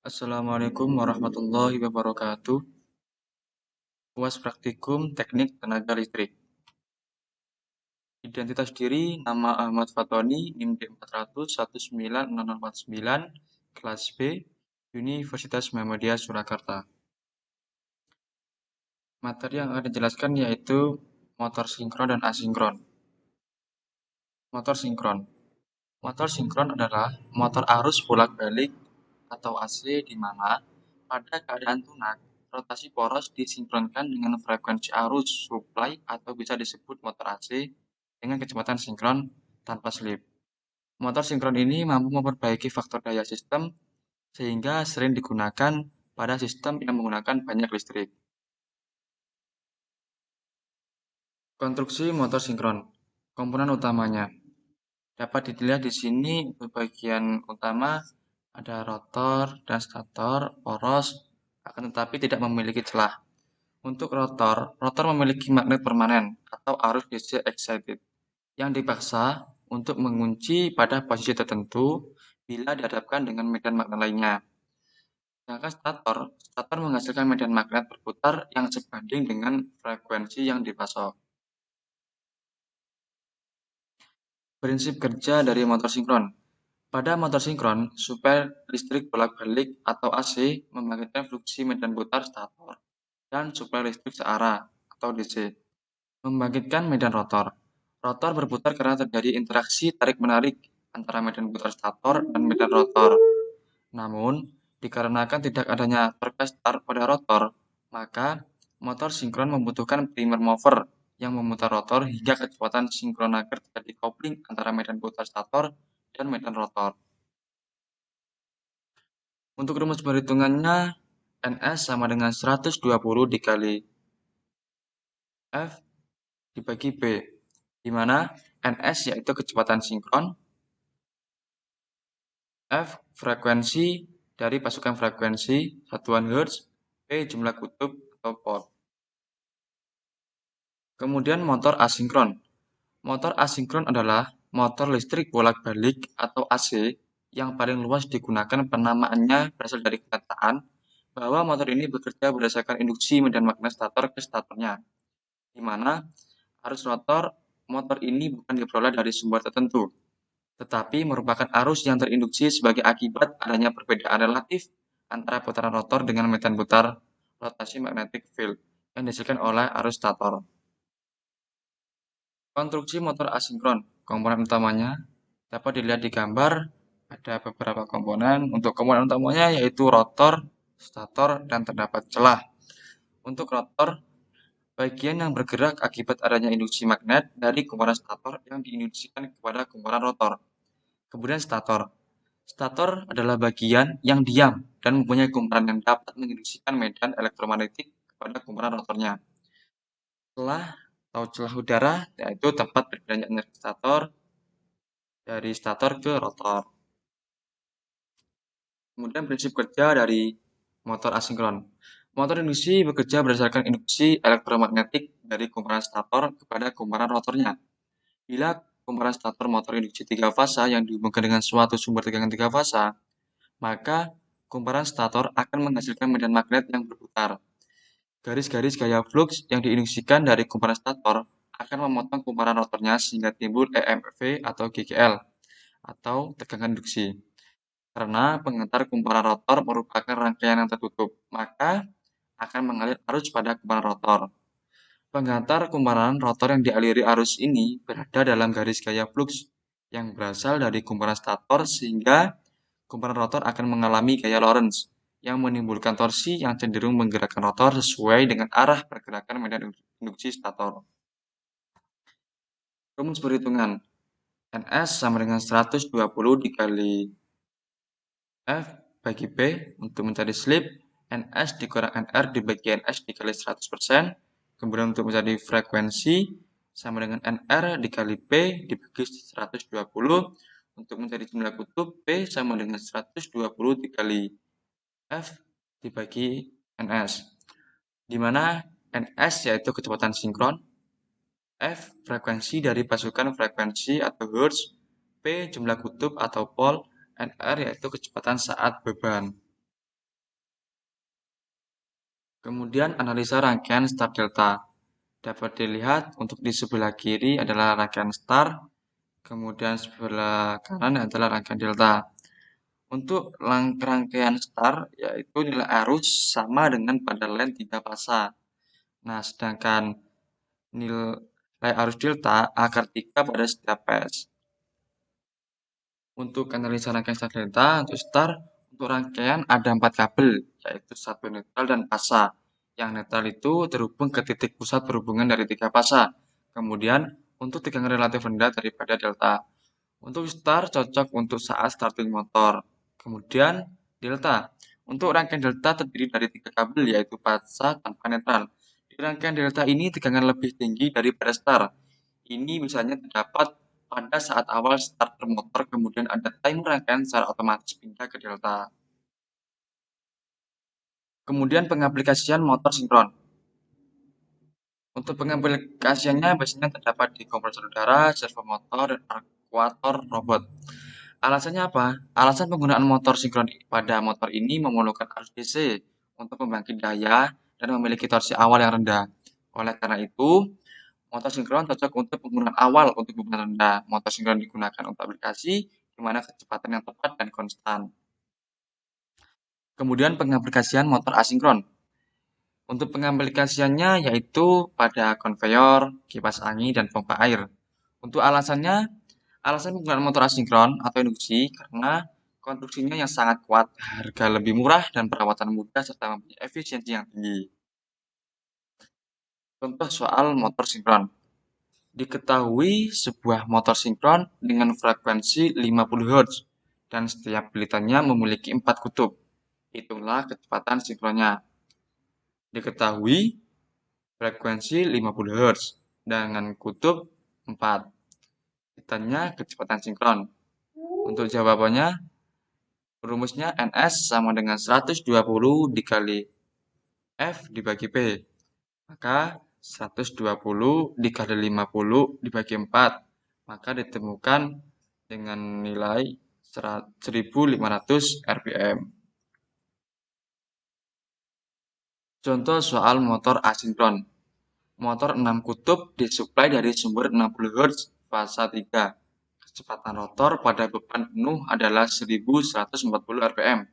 Assalamualaikum warahmatullahi wabarakatuh. UAS Praktikum Teknik Tenaga Listrik. Identitas diri, nama Ahmad Fatoni, NIM D400 1900049, kelas B, Universitas Muhammadiyah Surakarta. Materi yang akan dijelaskan yaitu motor sinkron dan asinkron. Motor sinkron. Motor sinkron adalah motor arus bolak-balik atau AC di mana pada keadaan tunak, rotasi poros disinkronkan dengan frekuensi arus supply atau bisa disebut motor AC dengan kecepatan sinkron tanpa slip. Motor sinkron ini mampu memperbaiki faktor daya sistem sehingga sering digunakan pada sistem yang menggunakan banyak listrik. Konstruksi motor sinkron. Komponen utamanya dapat dilihat di sini bagian utama ada rotor dan stator poros, akan tetapi tidak memiliki celah. Untuk rotor, rotor memiliki magnet permanen atau arus DC excited yang dipaksa untuk mengunci pada posisi tertentu bila dihadapkan dengan medan magnet lainnya. Sedangkan stator menghasilkan medan magnet berputar yang sebanding dengan frekuensi yang dipasok. Prinsip kerja dari motor sinkron. Pada motor sinkron, supaya listrik bolak-balik atau AC membangkitkan fluksi medan putar stator dan suplai listrik searah atau DC. Membangkitkan medan rotor. Rotor berputar karena terjadi interaksi tarik-menarik antara medan putar stator dan medan rotor. Namun, dikarenakan tidak adanya torque start pada rotor, maka motor sinkron membutuhkan primer mover yang memutar rotor hingga kecepatan sinkron agar terjadi coupling antara medan putar stator dan medan rotor. Untuk rumus perhitungannya, NS sama dengan 120 dikali F dibagi B, di mana NS yaitu kecepatan sinkron, F frekuensi dari pasukan frekuensi satuan Hz, P jumlah kutub atau port. Kemudian motor asinkron. Motor asinkron adalah motor listrik bolak-balik atau AC yang paling luas digunakan. Penamaannya berasal dari kenyataan bahwa motor ini bekerja berdasarkan induksi medan magnet stator ke statornya, di mana arus rotor motor ini bukan diperoleh dari sumber tertentu, tetapi merupakan arus yang terinduksi sebagai akibat adanya perbedaan relatif antara putaran rotor dengan medan putar rotasi magnetic field yang dihasilkan oleh arus stator. Konstruksi motor asinkron. Komponen utamanya dapat dilihat di gambar. Ada beberapa komponen. Untuk komponen utamanya yaitu rotor, stator, dan terdapat celah. Untuk rotor, bagian yang bergerak akibat adanya induksi magnet dari kumparan stator yang diinduksikan kepada kumparan rotor. Kemudian stator. Stator adalah bagian yang diam dan mempunyai kumparan yang dapat menginduksikan medan elektromagnetik kepada kumparan rotornya. Celah atau celah udara yaitu tempat berbedanya energi stator dari stator ke rotor. Kemudian prinsip kerja dari motor asinkron. Motor induksi bekerja berdasarkan induksi elektromagnetik dari kumparan stator kepada kumparan rotornya. Bila kumparan stator motor induksi 3 fasa yang dihubungkan dengan suatu sumber tegangan 3 fasa, maka kumparan stator akan menghasilkan medan magnet yang berputar. Garis-garis gaya flux yang diinduksikan dari kumparan stator akan memotong kumparan rotornya sehingga timbul EMF atau GGL atau tegangan induksi. Karena pengantar kumparan rotor merupakan rangkaian yang tertutup, maka akan mengalir arus pada kumparan rotor. Pengantar kumparan rotor yang dialiri arus ini berada dalam garis gaya flux yang berasal dari kumparan stator sehingga kumparan rotor akan mengalami gaya Lorentz yang menimbulkan torsi yang cenderung menggerakkan rotor sesuai dengan arah pergerakan medan induksi stator. Rumus perhitungan NS sama dengan 120 dikali F bagi P untuk mencari slip, NS dikurang NR dibagi NS dikali 100%. Kemudian untuk mencari frekuensi sama dengan NR dikali P dibagi 120. Untuk mencari jumlah kutub, P sama dengan 120 dikali F dibagi NS. Di mana NS yaitu kecepatan sinkron, F frekuensi dari pasukan frekuensi atau Hertz, P jumlah kutub atau pole, NR yaitu kecepatan saat beban. Kemudian analisa rangkaian start delta. Dapat dilihat untuk di sebelah kiri adalah rangkaian start, kemudian sebelah kanan adalah rangkaian delta. Untuk rangkaian start yaitu nilai arus sama dengan pada line 3 fasa. Nah, sedangkan nilai arus delta akar 3 pada setiap phase. Untuk analisa rangkaian start delta, untuk start, untuk rangkaian ada 4 kabel, yaitu satu netral dan fasa. Yang netral itu terhubung ke titik pusat perhubungan dari 3 fasa. Kemudian, untuk tegangan relatif rendah daripada delta. Untuk start cocok untuk saat starting motor. Kemudian, delta. Untuk rangkaian delta terdiri dari 3 kabel, yaitu fasa tanpa netral. Di rangkaian delta ini tegangan lebih tinggi daripada start. Ini misalnya terdapat pada saat awal starter motor, kemudian ada timer rangkaian secara otomatis pindah ke delta. Kemudian pengaplikasian motor sinkron. Untuk pengaplikasiannya biasanya terdapat di kompresor udara, servo motor, dan aktuator robot. Alasannya apa? Alasan penggunaan motor sinkron pada motor ini memerlukan arus DC untuk membangkit daya dan memiliki torsi awal yang rendah. Oleh karena itu, motor sinkron cocok untuk penggunaan awal untuk beban rendah. Motor sinkron digunakan untuk aplikasi di mana kecepatan yang tepat dan konstan. Kemudian pengaplikasian motor asinkron. Untuk pengaplikasiannya yaitu pada konveyor, kipas angin, dan pompa air. Untuk alasan penggunaan motor asinkron atau induksi karena konstruksinya yang sangat kuat, harga lebih murah, dan perawatan mudah serta mempunyai efisiensi yang tinggi. Contoh soal motor sinkron. Diketahui sebuah motor sinkron dengan frekuensi 50 Hz dan setiap bilitannya memiliki 4 kutub. Hitunglah kecepatan sinkronnya. Diketahui frekuensi 50 Hz dengan kutub 4. Ditanya kecepatan sinkron. Untuk jawabannya, rumusnya NS sama dengan 120 dikali F dibagi P. Maka 120 dikali 50 dibagi 4. Maka ditemukan dengan nilai 1500 rpm. Contoh soal motor asinkron. Motor 6 kutub disuplai dari sumber 60 Hz fasa 3. Kecepatan rotor pada beban penuh adalah 1140 rpm.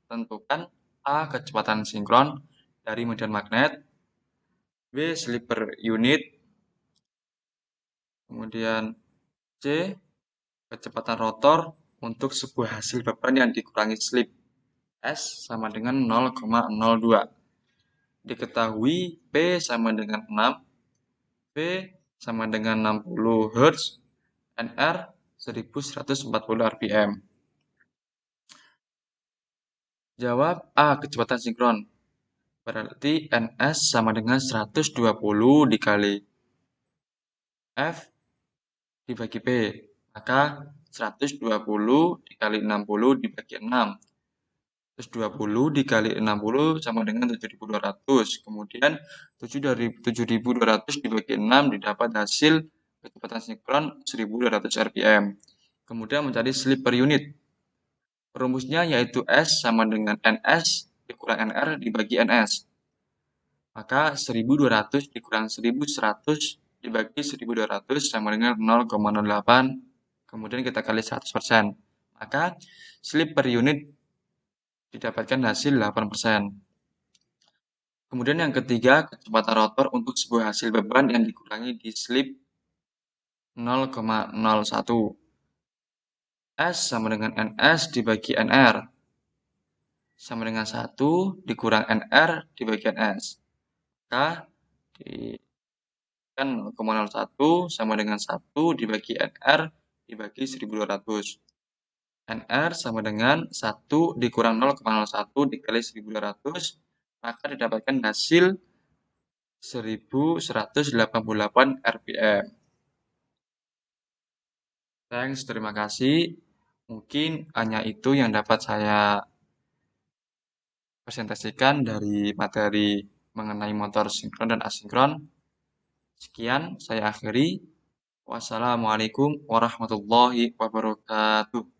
Tentukan A. Kecepatan sinkron dari medan magnet, B. Slip per unit, kemudian C. Kecepatan rotor untuk sebuah hasil beban yang dikurangi slip. S sama dengan 0,02. Diketahui P sama dengan 6, V sama dengan 60 Hz, NR 1140 rpm. Jawab A. Kecepatan sinkron. Berarti NS sama dengan 120 dikali F dibagi P. Maka 120 dikali 60 dibagi 6. 120 dikali 60 sama dengan 7.200. Kemudian 7 dari 7.200 dibagi 6 didapat hasil kecepatan sinkron 1.200 rpm. Kemudian mencari slip per unit. Rumusnya yaitu S sama dengan NS dikurang NR dibagi NS. Maka 1.200 dikurang 1.100 dibagi 1.200 sama dengan 0,08. Kemudian kita kali 100%. Maka slip per unit didapatkan hasil 8%. Kemudian yang ketiga, kecepatan rotor untuk sebuah hasil beban yang dikurangi di slip 0,01. S sama dengan NS dibagi NR. Sama dengan 1 dikurang NR dibagi NS. Maka kan 0,01 sama dengan 1 dibagi NR dibagi 1.200. NR sama dengan 1 dikurang 0,01 dikali 1.200, maka didapatkan hasil 1188 rpm. Thanks, terima kasih. Mungkin hanya itu yang dapat saya presentasikan dari materi mengenai motor sinkron dan asinkron. Sekian, saya akhiri. Wassalamualaikum warahmatullahi wabarakatuh.